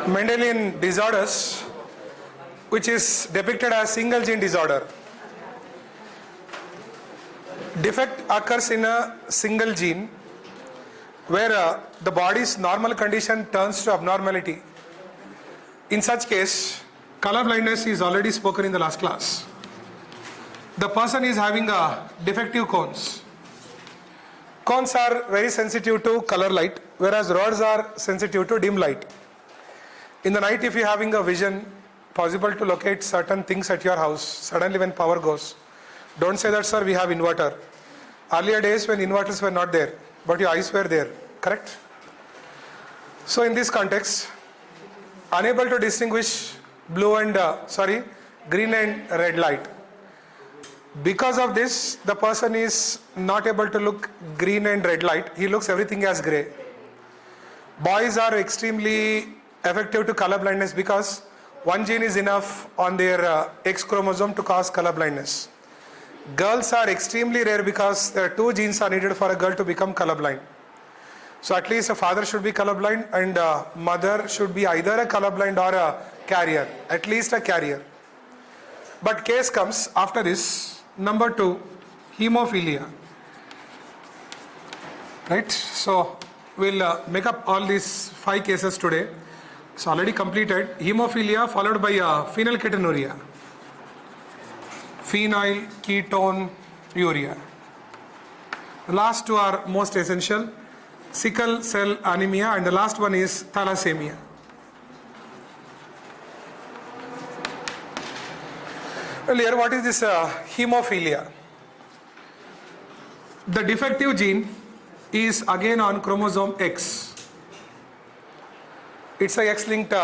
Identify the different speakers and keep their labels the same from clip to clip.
Speaker 1: Mendelian disorders, which is depicted as single gene disorder. Defect occurs in a single gene where the body's normal condition turns to abnormality. In such case, color blindness is already spoken in the last class. The person is having a defective cones. Cones are very sensitive to color light, whereas rods are sensitive to dim light. In the night, if you are having a vision possible to locate certain things at your house, suddenly when power goes, don't say that, sir, we have inverter. Earlier days when inverters were not there, but your eyes were there, correct? So in this context, unable to distinguish green and red light. Because of this, the person is not able to look green and red light. He looks everything as grey. Boys are extremely effective to color blindness because one gene is enough on their X chromosome to cause color blindness. Girls are extremely rare because there are two genes are needed for a girl to become colorblind. So at least a father should be colorblind and a mother should be either a colorblind or a carrier, at least a carrier. But case comes after this. Number 2, hemophilia. Right? So we'll make up all these 5 cases today. It's already completed. Hemophilia followed by phenylketonuria. Phenylketonuria. The last 2 are most essential. Sickle cell anemia, and the last one is thalassemia. Well, here what is this hemophilia? The defective gene is again on chromosome X. It's a X-linked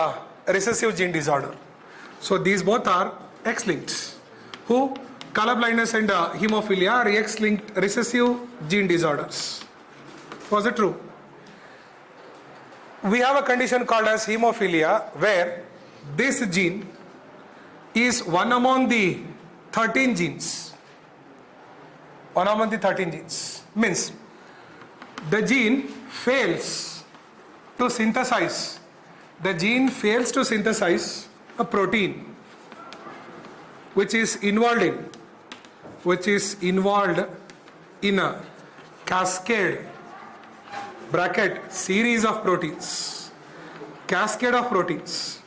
Speaker 1: recessive gene disorder. So these both are X-linked. Who? Color blindness and hemophilia are X-linked recessive gene disorders. Was it true? We have a condition called as hemophilia where this gene is one among the 13 genes. One among the 13 genes. Means the gene fails to synthesize. The gene fails to synthesize a protein which is involved in a cascade series of proteins. Cascade of proteins.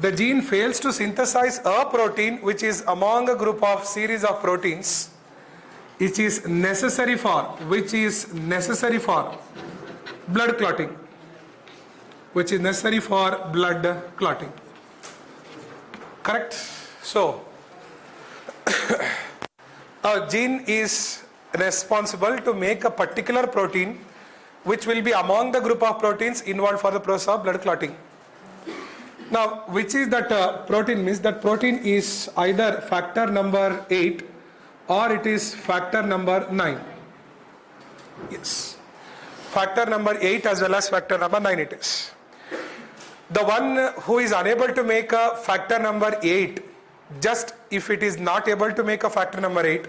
Speaker 1: The gene fails to synthesize a protein which is among a group of series of proteins which is necessary for blood clotting. Correct? So a gene is responsible to make a particular protein which will be among the group of proteins involved for the process of blood clotting. Now, which is that protein? Means that protein is either factor number 8 or it is factor number 9. Yes. Factor number 8 as well as factor number 9 it is. The one who is unable to make a factor number 8, just if it is not able to make a factor number 8,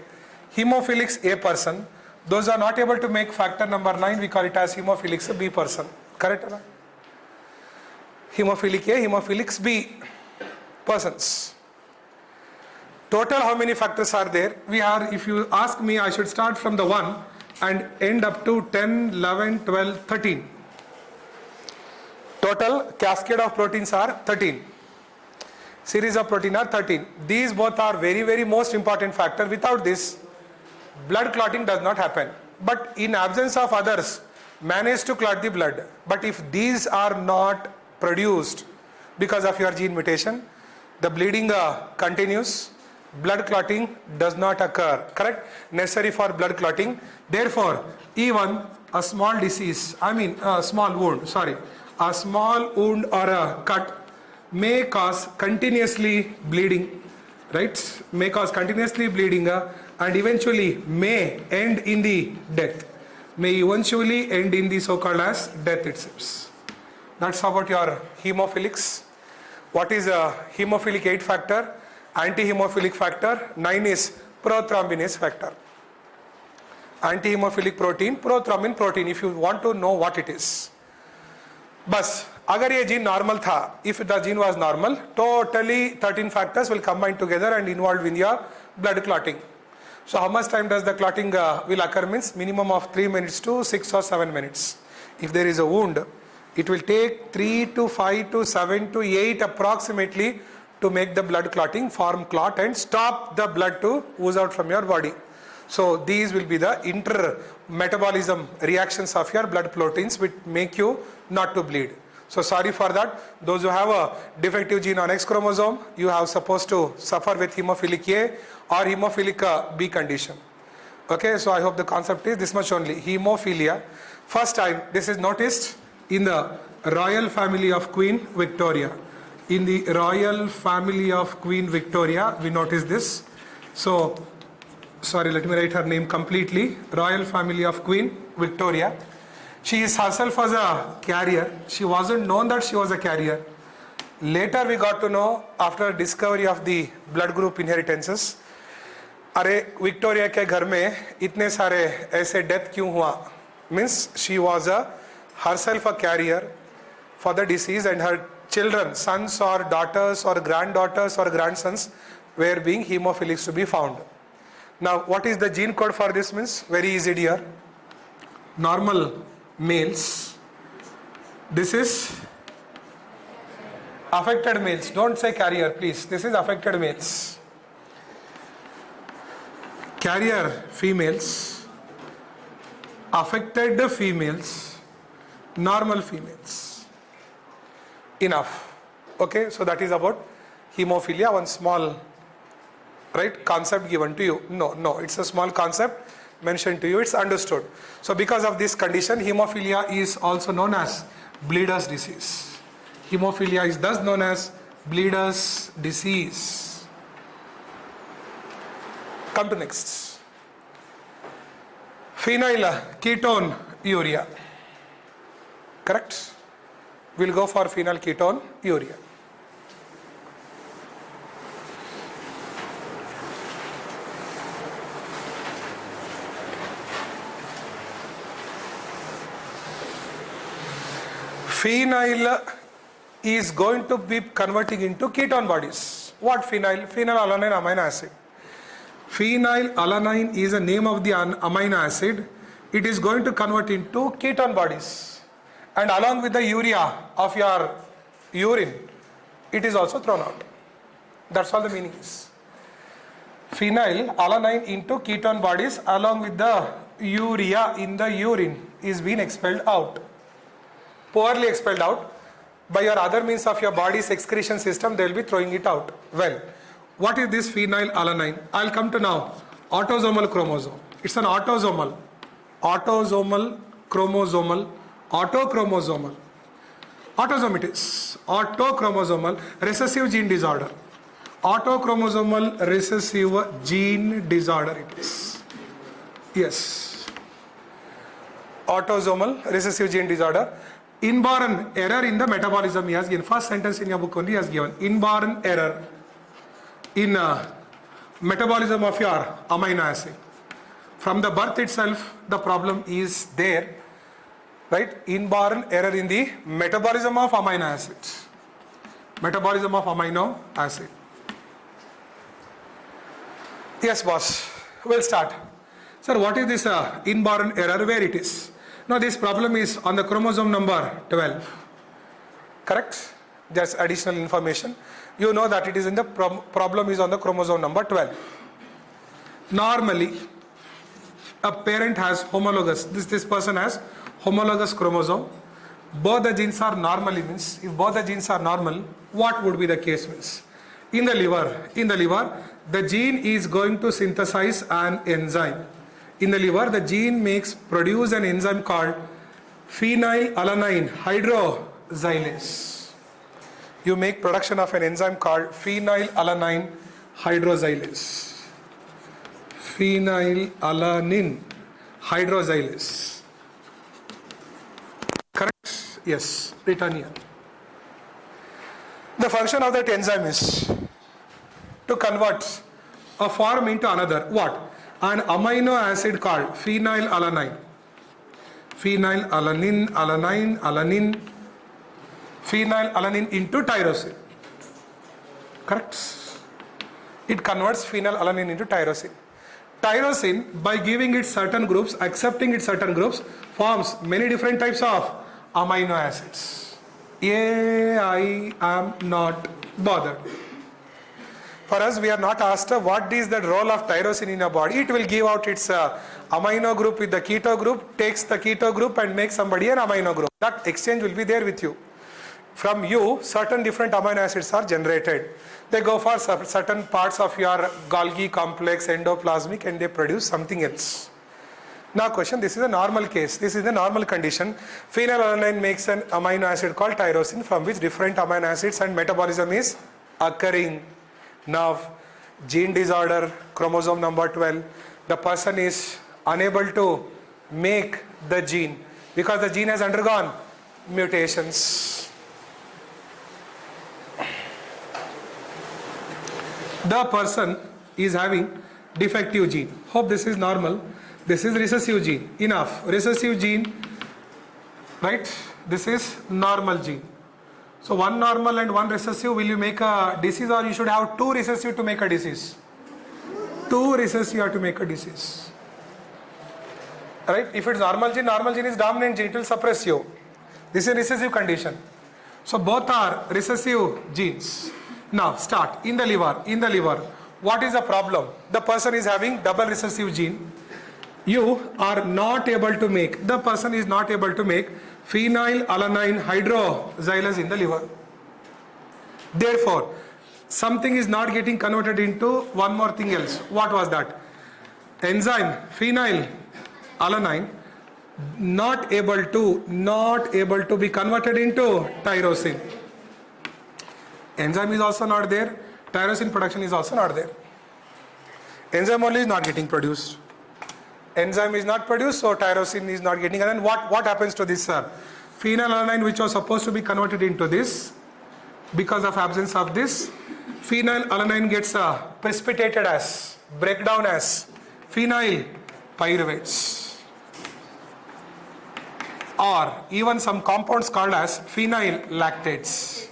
Speaker 1: hemophilics A person, those are not able to make factor number 9, we call it as hemophilics B person. Correct? Hemophilic A, hemophilics B persons. Total how many factors are there? We are, if you ask me, I should start from the 1 and end up to 10, 11, 12, 13. Total cascade of proteins are 13. Series of protein are 13. These both are very, very most important factor. Without this, blood clotting does not happen. But in absence of others, manage to clot the blood. But if these are not produced because of your gene mutation, the bleeding continues, blood clotting does not occur. Correct? Necessary for blood clotting. Therefore, even a small disease, a small wound or a cut may cause continuously bleeding, right? May cause continuously bleeding and eventually may end in the death. May eventually end in the so-called as death itself. That's about your hemophilics. What is a hemophilic 8 factor? Anti-hemophilic factor. 9 is prothrombinase factor. Anti-hemophilic protein, prothrombin protein, if you want to know what it is. बस अगर ये gene normal था, if the gene was normal, totally 13 factors will combine together and involved in your blood clotting. So how much time does the clotting will occur means minimum of 3 minutes to 6 or 7 minutes. If there is a wound, it will take 3 to 5 to 7 to 8 approximately to make the blood clotting, form clot and stop the blood to ooze out from your body. So these will be the inter-metabolism reactions of your blood proteins which make you not to bleed. So sorry for that. Those who have a defective gene on X chromosome, you have supposed to suffer with hemophilic A or hemophilic B condition. Okay, so I hope the concept is this much only. Hemophilia. First time this is noticed in the royal family of Queen Victoria. In the royal family of Queen Victoria, we notice this. So, sorry, let me write her name completely. Royal family of Queen Victoria. She is herself as a carrier. She wasn't known that she was a carrier. Later we got to know after discovery of the blood group inheritances. अरे Victoria के घर में इतने सारे ऐसे death क्यों हुआ? Means she was a herself a carrier for the disease and her children, sons or daughters or granddaughters or grandsons were being hemophilics to be found. Now what is the gene code for this means? Very easy dear. Normal males. This is affected males. Don't say carrier please. This is affected males. Carrier females. Affected females. Normal females. Enough. Okay, so that is about hemophilia. One small concept given to you. No, it's a small concept mentioned to you. It's understood. So because of this condition, hemophilia is also known as bleeder's disease. Hemophilia is thus known as bleeder's disease. Come to next. Phenyl ketone urea. Correct? We'll go for phenyl ketone urea. Phenyl is going to be converting into ketone bodies. What phenyl? Phenylalanine amino acid. Phenylalanine is the name of the amino acid. It is going to convert into ketone bodies. And along with the urea of your urine, it is also thrown out. That's all the meaning is. Phenylalanine into ketone bodies along with the urea in the urine is being expelled out. Poorly expelled out. By your other means of your body's excretion system, they will be throwing it out. Well, what is this phenylalanine? I'll come to now. Autosomal chromosome. It's an autosomal chromosomal, autochromosomal. Autosome it is. Autochromosomal recessive gene disorder. Autochromosomal recessive gene disorder it is. Yes. Autosomal recessive gene disorder. Inborn error in the metabolism he has given. First sentence in your book only he has given. Inborn error in metabolism of your amino acid. From the birth itself, the problem is there. Right? Inborn error in the metabolism of amino acids. Metabolism of amino acid. Yes, boss. We'll start. Sir, what is this inborn error? Where it is? Now, this problem is on the chromosome number 12. Correct? Just additional information. You know that it is in the problem is on the chromosome number 12. Normally, a parent has homologous. This person has homologous chromosome. Both the genes are normally means. If both the genes are normal, what would be the case means? In the liver, the gene is going to synthesize an enzyme. In the liver, the gene produce an enzyme called phenylalanine hydroxylase. You make production of an enzyme called phenylalanine hydroxylase. Phenylalanine hydroxylase. Correct? Yes, written here. The function of that enzyme is to convert a form into another. What? An amino acid called phenylalanine. Phenylalanine, alanine, phenylalanine into tyrosine. Correct? It converts phenylalanine into tyrosine. Tyrosine, by giving it certain groups, accepting it certain groups, forms many different types of amino acids. I am not bothered. For us, we are not asked what is the role of tyrosine in your body. It will give out its amino group with the keto group, takes the keto group and makes somebody an amino group. That exchange will be there with you. From you, certain different amino acids are generated. They go for certain parts of your Golgi complex, endoplasmic, and they produce something else. Now question, this is a normal case. This is the normal condition. Phenylalanine makes an amino acid called tyrosine, from which different amino acids and metabolism is occurring. Now, gene disorder, chromosome number 12, the person is unable to make the gene because the gene has undergone mutations. The person is having defective gene. Hope this is normal. This is recessive gene. Enough. Recessive gene, right? This is normal gene. So one normal and one recessive, will you make a disease, or you should have two recessive to make a disease? Two recessive you have to make a disease. Right? If it's normal gene is dominant gene, it will suppress you. This is a recessive condition. So both are recessive genes. Now start in the liver. In the liver, what is the problem? The person is having double recessive gene. You are not able to make, the person is not able to make phenylalanine hydroxylase in the liver. Therefore, something is not getting converted into one more thing else. What was that? Enzyme phenylalanine not able to be converted into tyrosine. Enzyme is also not there. Tyrosine production is also not there. Enzyme only is not getting produced. Enzyme is not produced, so tyrosine is not getting. And then what happens to this, sir? Phenylalanine, which was supposed to be converted into this, because of absence of this, phenylalanine gets precipitated as, breakdown as phenyl pyruvates, or even some compounds called as phenyl lactates.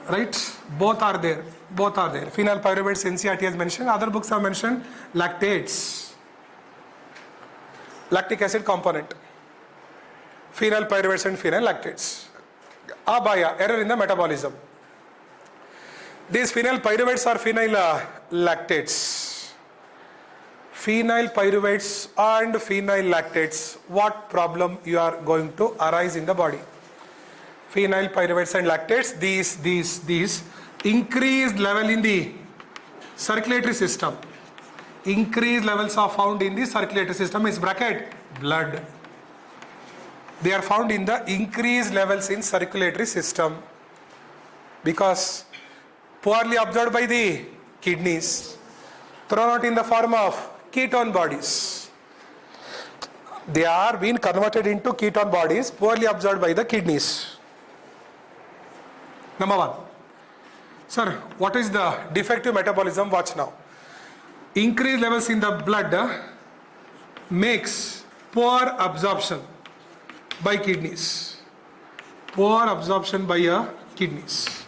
Speaker 1: Right? Both are there. Both are there. Phenyl pyruvates, NCERT has mentioned. Other books have mentioned lactates. Lactic acid component. Phenyl pyruvates and phenyl lactates. Abaya, error in the metabolism. These phenyl pyruvates are phenyl lactates. Phenyl pyruvates and phenyl lactates. What problem you are going to arise in the body? Phenyl pyruvates and lactates, these increased level in the circulatory system. Increased levels are found in the circulatory system, is bracket blood. They are found in the increased levels in circulatory system because poorly absorbed by the kidneys, thrown out in the form of ketone bodies. They are being converted into ketone bodies, poorly absorbed by the kidneys. Number one. Sir, what is the defective metabolism? Watch now. Increased levels in the blood makes poor absorption by kidneys. Poor absorption by kidneys.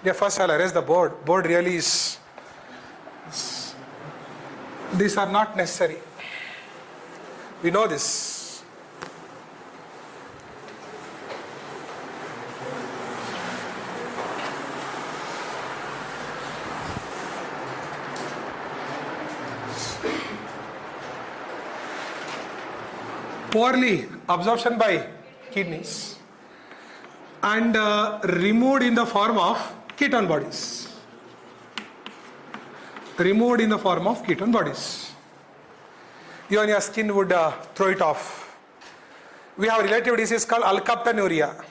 Speaker 1: Yeah, first I'll erase the board. Board really is. These are not necessary. We know this. Poorly absorption by kidneys and removed in the form of ketone bodies. Removed in the form of ketone bodies. You and your skin would throw it off. We have a relative disease called alkaptonuria.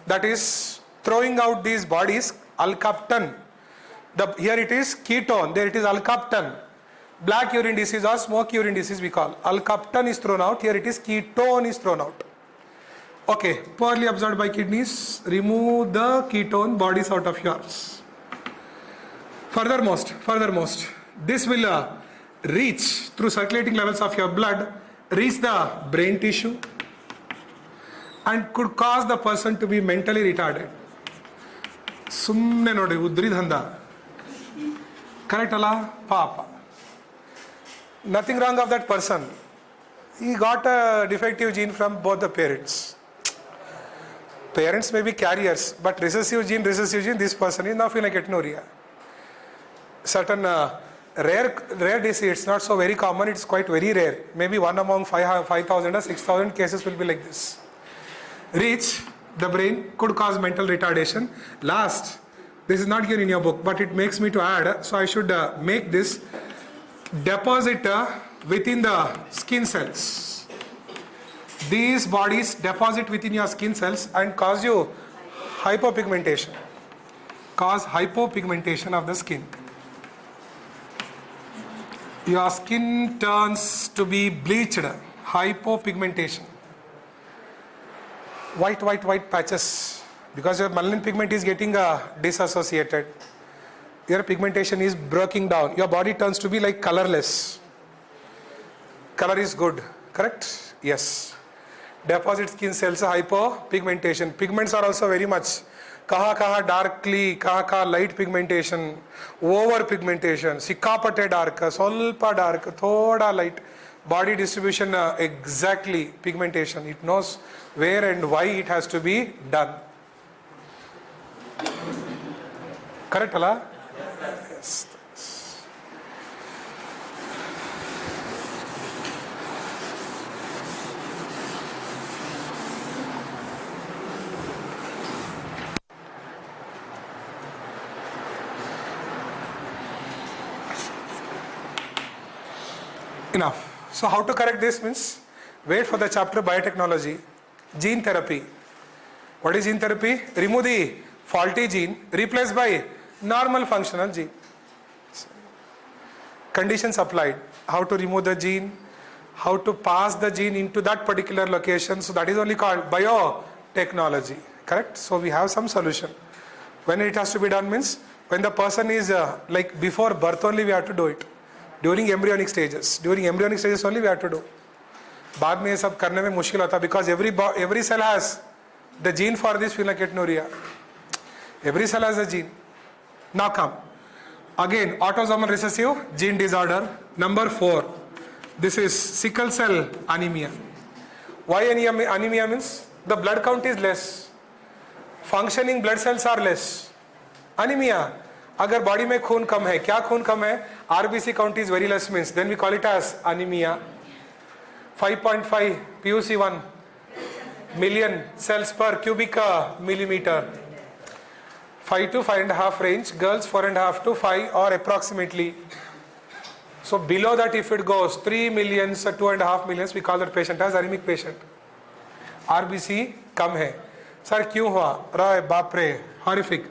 Speaker 1: That is throwing out these bodies, alkapton. Here it is ketone, there it is alkapton. Black urine disease or smoke urine disease we call. Alkapton is thrown out, here it is ketone is thrown out. Okay, poorly absorbed by kidneys, remove the ketone bodies out of yours. Furthermost, this will reach through circulating levels of your blood, reach the brain tissue and could cause the person to be mentally retarded. ಸುಮ್ಮನೆ ನೋಡಿ ಉದ್ರಿ ದಂಧ. Correct ಅಲ್ಲ ಪಾಪ. Nothing wrong of that person. He got a defective gene from both the parents. Parents may be carriers, but recessive gene, this person is now phenylketonuria. Certain rare disease, it's not so very common, it's quite very rare. Maybe one among 5,000 or 6,000 cases will be like this. Reach the brain could cause mental retardation. Last, this is not here in your book, but it makes me to add, so I should make this deposit within the skin cells. These bodies deposit within your skin cells and cause you hypopigmentation. Cause hypopigmentation of the skin. Your skin turns to be bleached. Hypopigmentation. White patches. Because your melanin pigment is getting disassociated. Your pigmentation is breaking down. Your body turns to be like colorless. Color is good. Correct? Yes. Deposit skin cells, hypopigmentation. Pigments are also very much. Kaha darkly, kaha light pigmentation, over pigmentation, sikkapate dark, solpa dark, thoda light. Body distribution exactly pigmentation. It knows where and why it has to be done. Correct, Allah? Yes. Enough. So how to correct this means, wait for the chapter biotechnology. Gene therapy. What is gene therapy? Remove the faulty gene, replaced by normal functional gene. Conditions applied. How to remove the gene, how to pass the gene into that particular location. So that is only called biotechnology. Correct? So we have some solution. When it has to be done means, when the person is like before birth only we have to do it. During embryonic stages. During embryonic stages only we have to do. बाद में ये सब करने में मुश्किल होता है because every cell has the gene for this phenylketonuria. Every cell has a gene. Now come. Again, autosomal recessive gene disorder. Number 4. This is sickle cell anemia. Why anemia means? The blood count is less. Functioning blood cells are less. Anemia. अगर body में खून कम है, क्या खून कम है? RBC count is very less means then we call it as anemia. 5.5 PuC1 million cells per cubic millimeter. 5 to 5.5 range, girls 4.5 to 5 or approximately. So below that if it goes 3 millions, 2.5 millions, we call that patient as anemic patient. RBC कम है. Sir क्यों हुआ? अरे बाप रे, horrific.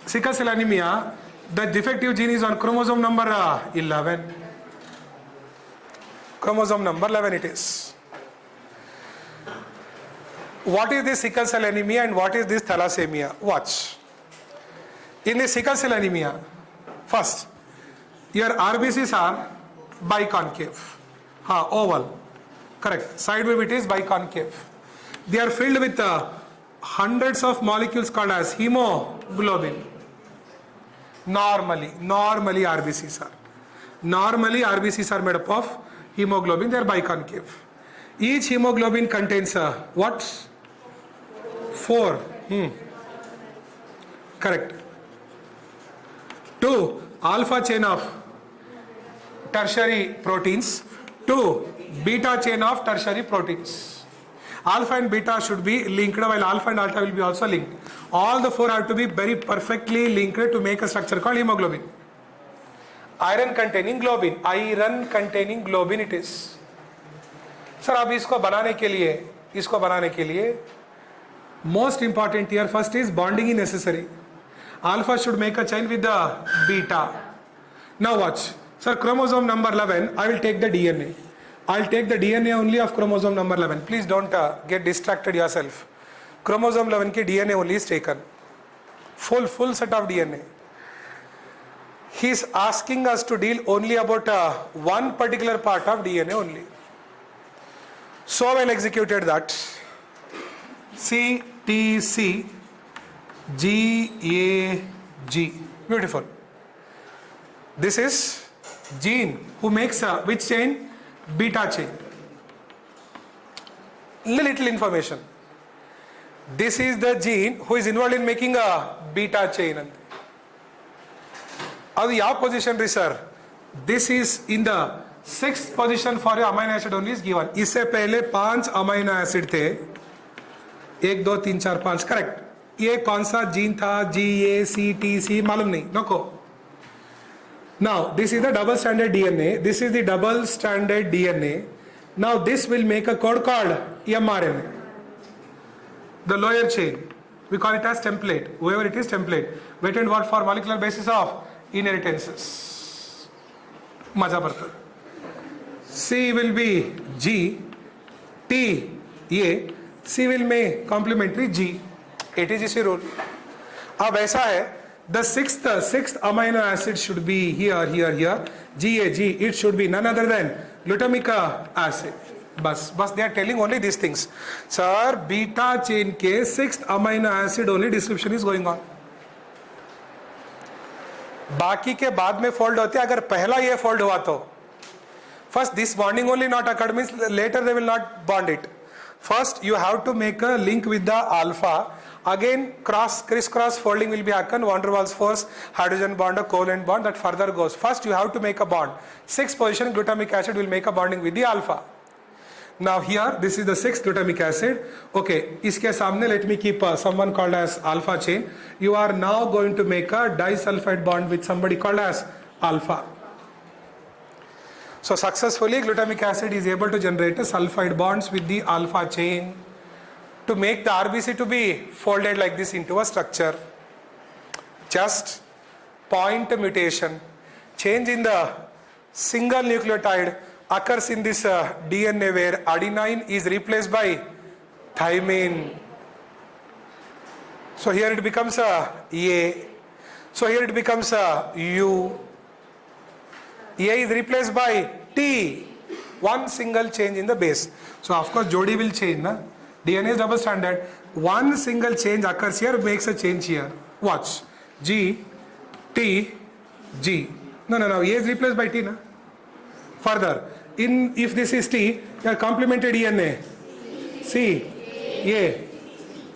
Speaker 1: Sickle cell anemia, the defective gene is on chromosome number 11. Chromosome number 11 it is. What is this sickle cell anemia and what is this thalassemia? Watch. In the sickle cell anemia, first, your RBCs are biconcave. Oval. Correct. Side wave it is biconcave. They are filled with hundreds of molecules called as hemoglobin. Normally RBCs are made up of hemoglobin. They are biconcave. Each hemoglobin contains what? 4. Correct. 2 alpha chain of tertiary proteins. 2 beta chain of tertiary proteins. Alpha and beta should be linked, while alpha and alpha will be also linked. All the 4 have to be very perfectly linked to make a structure called hemoglobin. Iron containing globin it is. Sir, अब इसको बनाने के लिए most important here first is bonding is necessary. Alpha should make a chain with the beta. Now watch. Sir, chromosome number 11, I will take the DNA. I'll take the DNA only of chromosome number 11. Please don't get distracted yourself. Chromosome 11 ki DNA only is taken. Full set of DNA. He is asking us to deal only about one particular part of DNA only. So well executed that CTC GAG. Beautiful. This is gene who makes which chain? Beta chain. Little information. This is the gene who is involved in making a beta chain. अब यहाँ position रही sir. This is in the 6th position for your amino acid only is given. इससे पहले 5 amino acid थे. 1 2 3 4 5 correct. ये कौन सा gene था? GACTC मालूम नहीं. नको. Now this is the double stranded DNA. This is the double stranded DNA. Now this will make a code called mRNA. The lower chain. We call it as template. Whoever it is, template. Weight and what for molecular basis of inheritances. मजा पड़ता. C will be G. T A. C will make complementary G. It is इसी rule. अब ऐसा है. The sixth amino acid should be here. GAG. It should be none other than glutamic acid. Bas they are telling only these things. Sir, beta chain के 6th amino acid only description is going on. बाकी के बाद में fold होते हैं. अगर पहला ये fold हुआ तो first this bonding only not occurred means later they will not bond it. First you have to make a link with the alpha. Again crisscross folding will be happen. Van der Waals force, hydrogen bond, a covalent bond that further goes. First you have to make a bond. 6th position glutamic acid will make a bonding with the alpha. Now here this is the 6th glutamic acid. Okay, इसके सामने let me keep someone called as alpha chain. You are now going to make a disulfide bond with somebody called as alpha. So successfully glutamic acid is able to generate a sulfide bonds with the alpha chain to make the RBC to be folded like this into a structure. Just point mutation, change in the single nucleotide occurs in this DNA where adenine is replaced by thymine. So here it becomes a A. So here it becomes a U. A is replaced by T. One single change in the base. So of course Jodi will change, na? DNA is double stranded. One single change occurs here, makes a change here. Watch. G, T, G. No. A is replaced by T, na? Further, if this is T, your complemented DNA. C, A,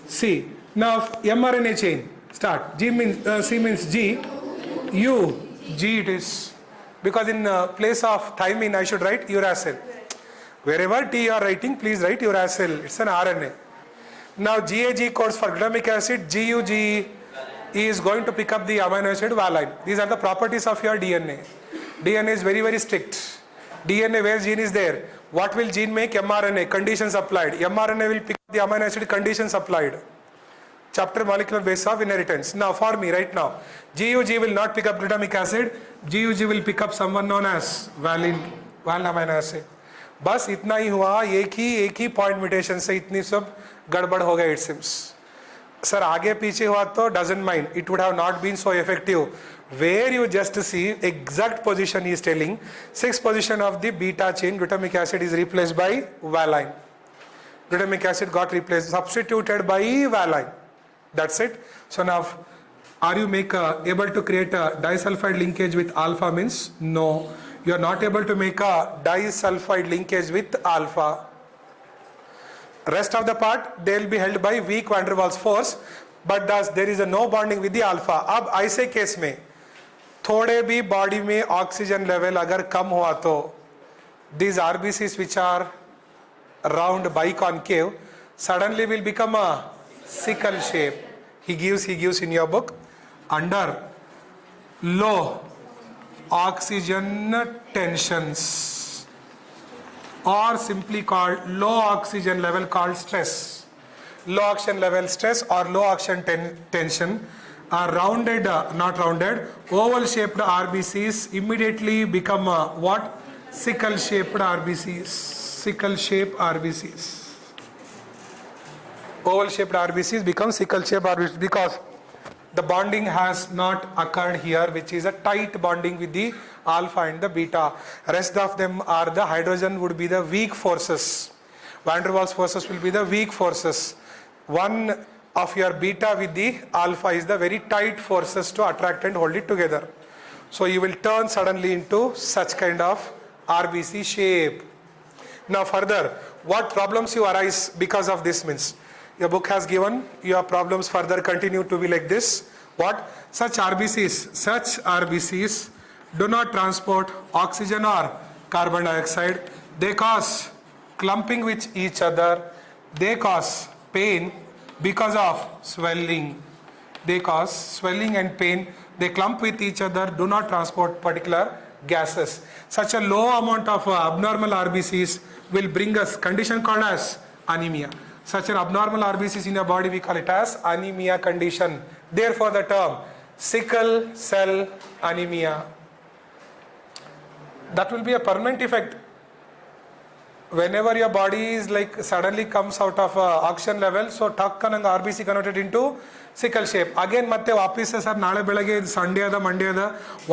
Speaker 1: C. Now mRNA chain. Start. G means C means G. U, G it is. Because in place of thymine, I should write uracil. Wherever T you are writing, please write uracil. It's an RNA. Now GAG codes for glutamic acid. GUG is going to pick up the amino acid valine. These are the properties of your DNA. DNA is very, very strict. DNA where gene is there. What will gene make? mRNA. Conditions applied. mRNA will pick up the amino acid. Conditions applied. Chapter molecular basis of inheritance. Now for me right now, GUG will not pick up glutamic acid. GUG will pick up someone known as valine amino acid. बस इतना ही हुआ. एक ही point mutation से इतनी सब गड़बड़ हो गया. इट सिम्स सर आगे पीछे हुआ तो doesn't mind. It would have not been so effective. Where you just see exact position he is telling. 6th position of the beta chain glutamic acid is replaced by valine. Glutamic acid got replaced, substituted by valine. That's it. So now are you able to create a disulfide linkage with alpha? Means no, you are not able to make a disulfide linkage with alpha. Rest of the part they will be held by weak van der Waals force, but thus there is a no bonding with the alpha. अब ऐसे case में थोड़े भी body में oxygen level अगर कम हुआ तो these RBCs which are round biconcave suddenly will become a sickle shape. He gives in your book under low oxygen tensions, or simply called low oxygen level called stress. Low oxygen level stress or low oxygen tension are rounded, not rounded, oval shaped RBCs immediately become what? Sickle shaped RBCs. Sickle shaped RBCs. Oval shaped RBCs become sickle shaped RBCs because the bonding has not occurred here, which is a tight bonding with the alpha and the beta. Rest of them are the hydrogen would be the weak forces. Van der Waals forces will be the weak forces. one of your beta with the alpha is the very tight forces to attract and hold it together. So you will turn suddenly into such kind of RBC shape. Now further, what problems you arise because of this means, your book has given your problems further continue to be like this. What? Such RBCs do not transport oxygen or carbon dioxide. They cause clumping with each other. They cause pain because of swelling. They cause swelling and pain. They clump with each other, do not transport particular gases. Such a low amount of abnormal RBCs will bring us condition called as anemia. Such an abnormal RBCs in your body, we call it as anemia condition. Therefore the term sickle cell anemia. That will be a permanent effect. Whenever your body is like suddenly comes out of oxygen level, so takkananga RBC converted into sickle shape. Again ಮತ್ತೆ ವಾಪಸ್ sir ನಾಳೆ ಬೆಳಗ್ಗೆ Sunday ಅದ Monday ಅದ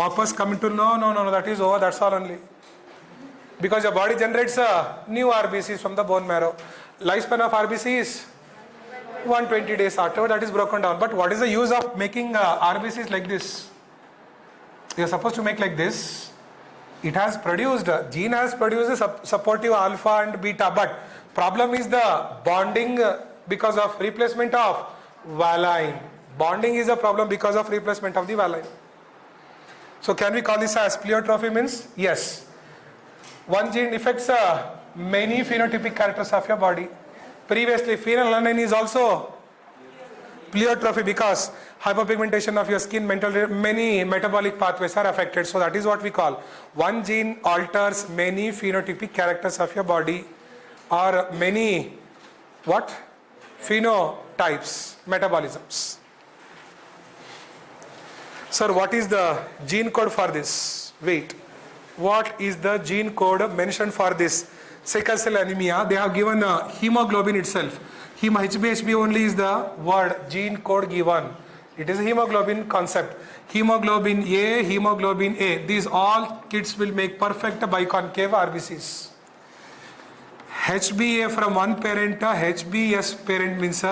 Speaker 1: ವಾಪಸ್ come into no, that is over, that's all only. Because your body generates new RBCs from the bone marrow. Lifespan of RBC is 120 days after that is broken down. But what is the use of making RBCs like this? You are supposed to make like this. It has produced, gene has produced a supportive alpha and beta, but problem is the bonding because of replacement of valine. Bonding is a problem because of replacement of the valine. So can we call this as pleiotrophy means? Yes. One gene affects many phenotypic characters of your body. Previously, phenylalanine is also pleiotrophy because hyperpigmentation of your skin, many metabolic pathways are affected. So that is what we call. One gene alters many phenotypic characters of your body or many what? Phenotypes, metabolisms. Sir, what is the gene code for this? Wait. What is the gene code mentioned for this sickle cell anemia? They have given hemoglobin itself. HbHb only is the word gene code given. It is a hemoglobin concept. Hemoglobin A. These all kids will make perfect biconcave RBCs. HbA from one parent, HbS parent means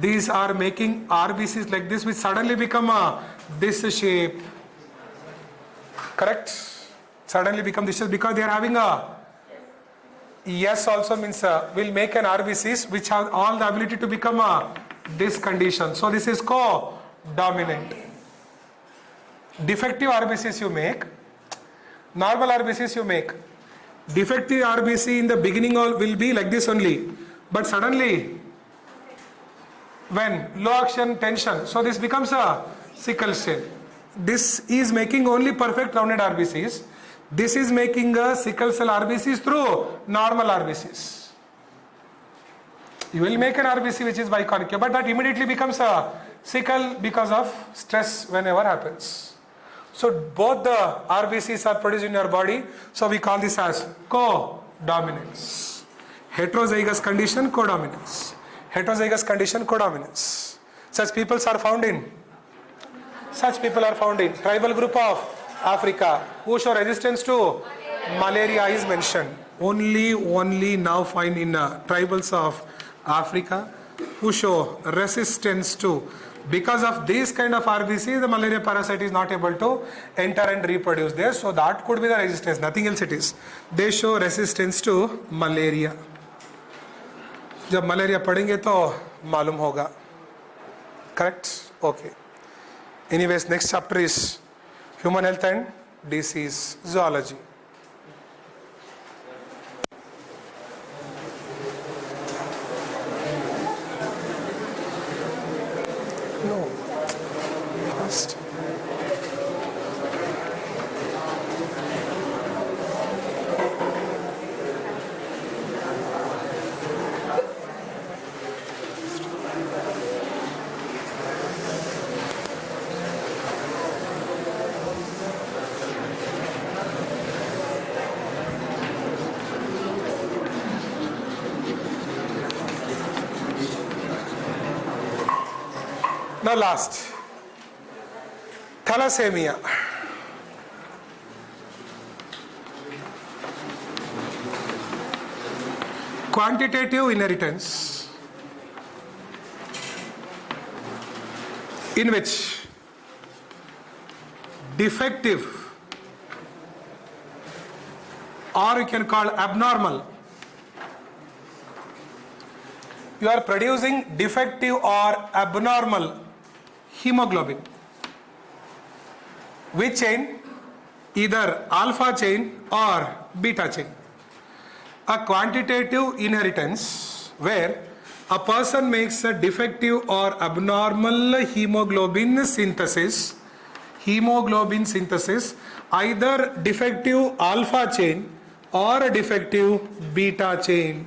Speaker 1: these are making RBCs like this which suddenly become this shape. Correct? Suddenly become this shape because they are having a yes also means will make an RBCs which have all the ability to become this condition. So this is co-dominant. Defective RBCs you make, normal RBCs you make. Defective RBC in the beginning will be like this only, but suddenly when low oxygen tension, so this becomes a sickle cell. This is making only perfect rounded RBCs. This is making a sickle cell RBCs through normal RBCs. You will make an RBC which is biconcave, but that immediately becomes a sickle because of stress whenever happens. So both the RBCs are produced in your body. So we call this as co-dominance. Heterozygous condition, co-dominance. Heterozygous condition, co-dominance. Such people are found in tribal group of Africa who show resistance to malaria is mentioned. Only now find in tribals of Africa who show resistance to, because of this kind of RBC, the malaria parasite is not able to enter and reproduce there. So that could be the resistance, nothing else it is. They show resistance to malaria. जब malaria पढ़ेंगे तो मालूम होगा. Correct? Okay. Anyways, next chapter is human health and disease zoology. No. First. Now last, thalassemia. Quantitative inheritance. in which defective, or you can call abnormal, you are producing defective or abnormal hemoglobin. Which chain? Either alpha chain or beta chain. A quantitative inheritance where a person makes a defective or abnormal hemoglobin synthesis, either defective alpha chain or a defective beta chain.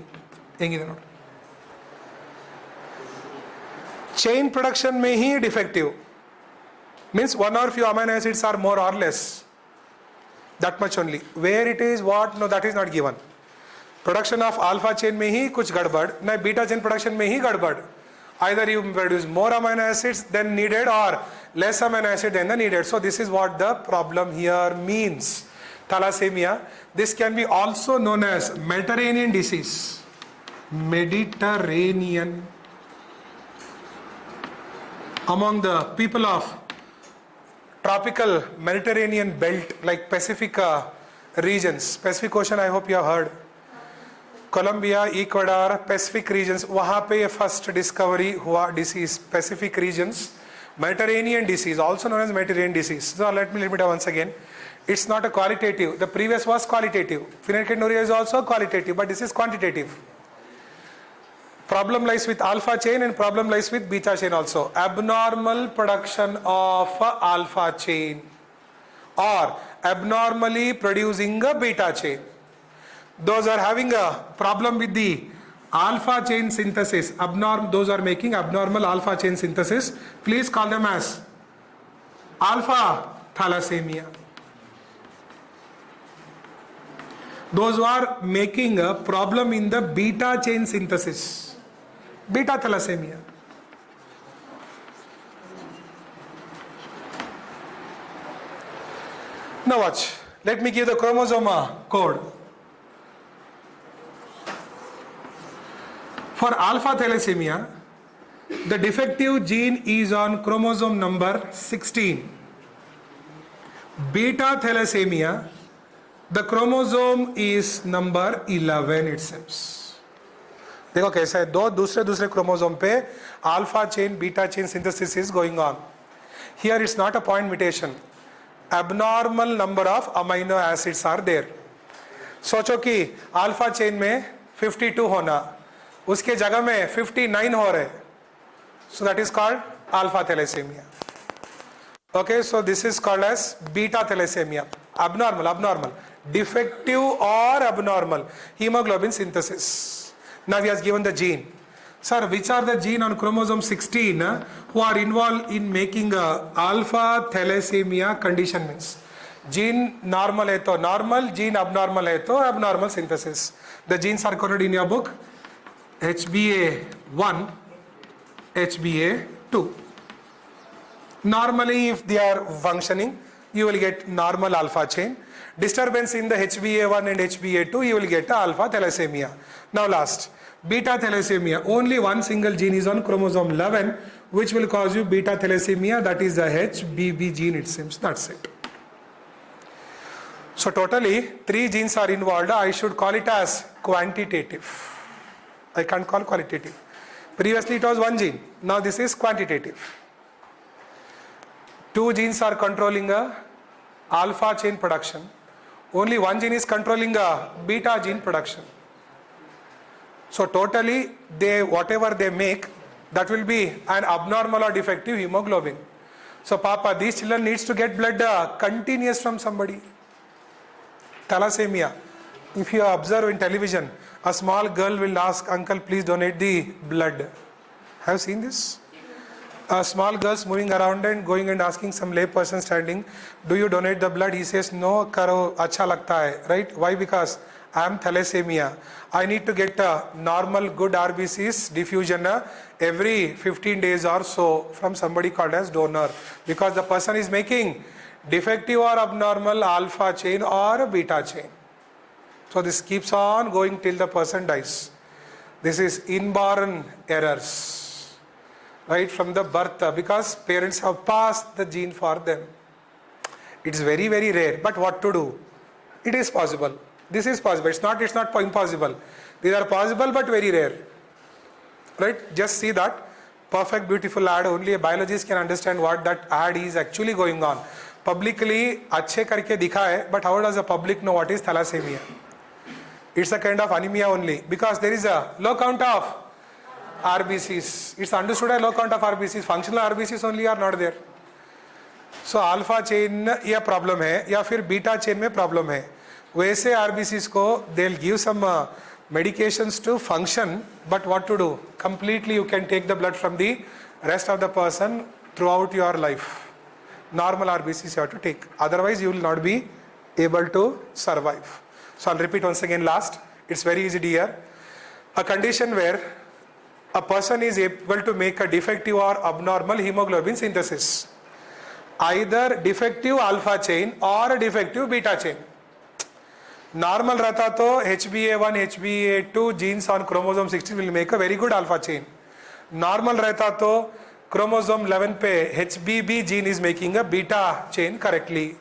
Speaker 1: Chain production में ही defective means one or few amino acids are more or less, that much only. Where it is what, no, that is not given. Production of alpha chain में ही कुछ गड़बड़, ना beta chain production में ही गड़बड़. Either you produce more amino acids than needed or less amino acid than the needed. So this is what the problem here means. Thalassemia. This can be also known as Mediterranean disease. Mediterranean. Among the people of tropical Mediterranean belt like Pacific regions, Pacific Ocean, I hope you have heard. Colombia, Ecuador, Pacific regions, वहाँ पे first discovery हुआ disease, Pacific regions, Mediterranean disease, also known as Mediterranean disease. So let me repeat once again. It's not a qualitative. The previous was qualitative. Phenylketonuria is also qualitative, but this is quantitative. Problem lies with alpha chain and problem lies with beta chain also. Abnormal production of alpha chain or abnormally producing a beta chain. Those are having a problem with the alpha chain synthesis. Those are making abnormal alpha chain synthesis. Please call them as alpha thalassemia. Those who are making a problem in the beta chain synthesis, beta thalassemia. Now watch. Let me give the chromosome code. For alpha thalassemia, the defective gene is on chromosome number 16. Beta thalassemia, the chromosome is number 11 it seems. देखो कैसा है, दो दूसरे chromosome पे alpha chain, beta chain synthesis is going on. Here it's not a point mutation. Abnormal number of amino acids are there. सोचो कि alpha chain में 52 होना, उसके जगह में 59 हो रहे, so that is called alpha thalassemia. Okay, so this is called as beta thalassemia. Abnormal, defective or abnormal hemoglobin synthesis. Now he has given the gene. Sir, which are the gene on chromosome 16 who are involved in making alpha thalassemia condition? Means gene normal hai to normal, gene abnormal hai to abnormal synthesis. The genes are coded in your book. HbA1, HbA2. Normally, if they are functioning, you will get normal alpha chain. Disturbance in the HbA1 and HbA2, you will get alpha thalassemia. Now last, beta thalassemia. Only one single gene is on chromosome 11, which will cause you beta thalassemia. That is the HBB gene, it seems. That's it. So totally, 3 genes are involved. I should call it as quantitative. I can't call qualitative. Previously it was 1 gene. Now this is quantitative. 2 genes are controlling alpha chain production. Only 1 gene is controlling beta gene production. So totally, whatever they make, that will be an abnormal or defective hemoglobin. So Papa, these children needs to get blood continuous from somebody. Thalassemia. If you observe in television, a small girl will ask, uncle, please donate the blood. Have you seen this? A small girl's moving around and going and asking some lay person standing, do you donate the blood? He says, no, karo, acha lagta hai, right? Why? Because I am thalassemia. I need to get a normal good RBCs diffusion every 15 days or so from somebody called as donor, because the person is making defective or abnormal alpha chain or beta chain. So this keeps on going till the person dies. This is inborn errors. right from the birth, because parents have passed the gene for them. It's very, very rare, but what to do? It is possible. This is possible. It's not impossible. These are possible but very rare. Right? Just see that perfect, beautiful ad. Only a biologist can understand what that ad is actually going on. Publicly, अच्छे करके दिखा है, but how does the public know what is thalassemia? It's a kind of anemia only, because there is a low count of RBCs. It's understood a low count of RBCs. Functional RBCs only are not there. So alpha chain या problem है या फिर beta chain में problem है, वैसे RBCs को they will give some medications to function, but what to do? Completely you can take the blood from the rest of the person throughout your life. Normal RBCs you have to take, otherwise you will not be able to survive. So I'll repeat once again last. It's very easy dear. A condition where a person is able to make a defective or abnormal hemoglobin synthesis, either defective alpha chain or defective beta chain. Normal रहता तो HbA1 HbA2 genes on chromosome 16 will make a very good alpha chain. Normal रहता तो chromosome 11 पे HBB gene is making a beta chain correctly.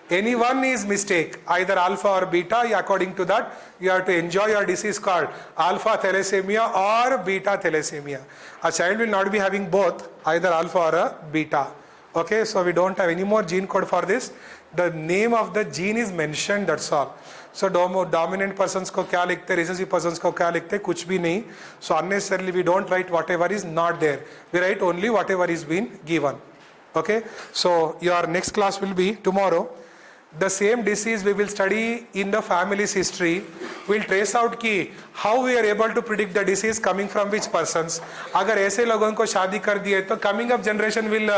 Speaker 1: Any one is mistake, either alpha or beta. According to that, you have to enjoy your disease called alpha thalassemia or beta thalassemia. A child will not be having both, either alpha or a beta. Okay, so we don't have any more gene code for this. The name of the gene is mentioned, that's all. So dominant persons को क्या लिखते, recessive persons को क्या लिखते, कुछ भी नहीं. So unnecessarily we don't write whatever is not there. We write only whatever is been given. Okay, so your next class will be tomorrow. The same disease we will study in the family's history. We'll trace out कि how we are able to predict the disease coming from which persons. अगर ऐसे लोगों को शादी कर दिए तो coming up generation will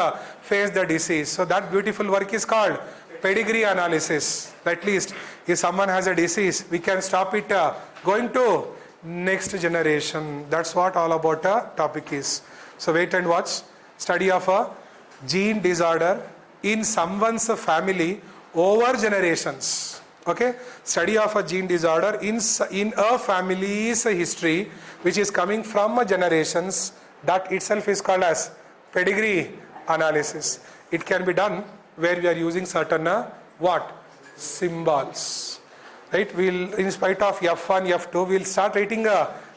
Speaker 1: face the disease. So that beautiful work is called pedigree analysis. At least if someone has a disease, we can stop it going to next generation. That's what all about a topic is. So wait and watch. Study of a gene disorder in someone's family over generations. Okay, study of a gene disorder in a family's history which is coming from generations. That itself is called as pedigree analysis. It can be done where we are using certain what symbols, right? We'll, in spite of F1 F2, we'll start writing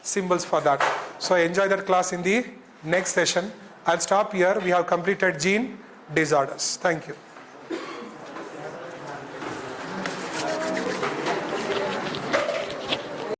Speaker 1: symbols for that. So enjoy that class in the next session. I'll stop here. We have completed gene disorders. Thank you.